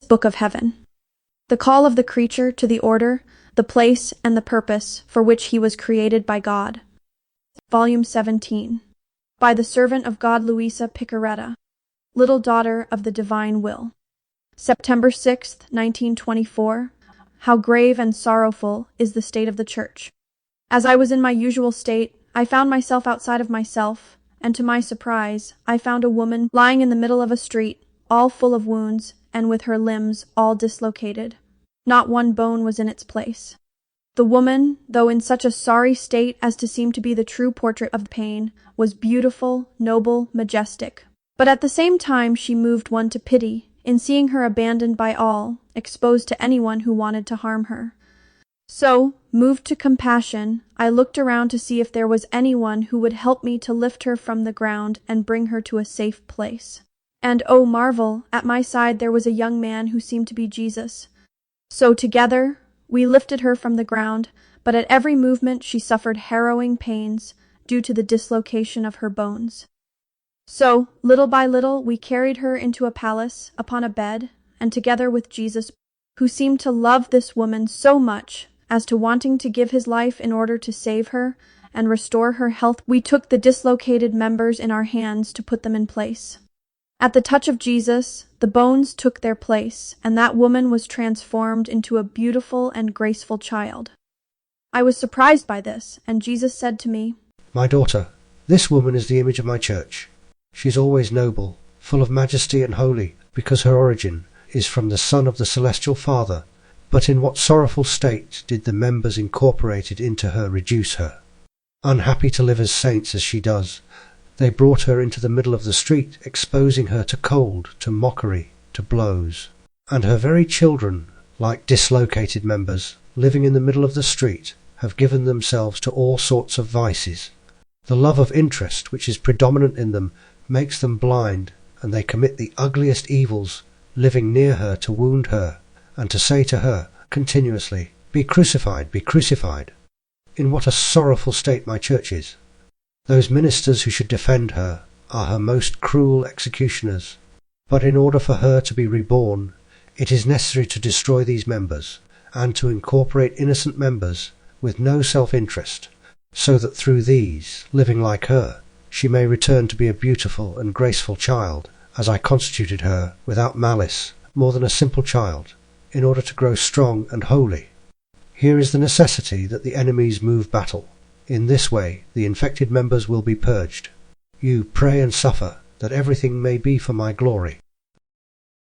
book of heaven. The call of the creature to the order, the place, and the purpose for which he was created by God. Volume 17. By the servant of God Luisa Piccaretta, little daughter of the divine will. September 6, 1924. How grave and sorrowful is the state of the Church. As I was in my usual state, I found myself outside of myself, and to my surprise, I found a woman lying in the middle of a street, all full of wounds, and with her limbs all dislocated. Not one bone was in its place. The woman, though in such a sorry state as to seem to be the true portrait of pain, was beautiful, noble, majestic. But at the same time she moved one to pity, in seeing her abandoned by all, exposed to anyone who wanted to harm her. So, moved to compassion, I looked around to see if there was anyone who would help me to lift her from the ground and bring her to a safe place. And, oh marvel, at my side there was a young man who seemed to be Jesus. So together, we lifted her from the ground, but at every movement she suffered harrowing pains due to the dislocation of her bones. So, little by little, we carried her into a palace, upon a bed, and together with Jesus, who seemed to love this woman so much as to wanting to give his life in order to save her and restore her health, we took the dislocated members in our hands to put them in place. At the touch of Jesus, the bones took their place, and that woman was transformed into a beautiful and graceful child. I was surprised by this, and Jesus said to me, "My daughter, this woman is the image of my church. She is always noble, full of majesty and holy, because her origin is from the Son of the Celestial Father. But in what sorrowful state did the members incorporated into her reduce her? Unhappy to live as saints as she does, they brought her into the middle of the street, exposing her to cold, to mockery, to blows. And her very children, like dislocated members, living in the middle of the street, have given themselves to all sorts of vices. The love of interest which is predominant in them makes them blind, and they commit the ugliest evils, living near her to wound her, and to say to her continuously, 'Be crucified, be crucified.' In what a sorrowful state my church is! Those ministers who should defend her are her most cruel executioners. But in order for her to be reborn, it is necessary to destroy these members, and to incorporate innocent members with no self-interest, so that through these, living like her, she may return to be a beautiful and graceful child, as I constituted her, without malice, more than a simple child, in order to grow strong and holy. Here is the necessity that the enemies move battle. In this way the infected members will be purged. You pray and suffer, that everything may be for my glory.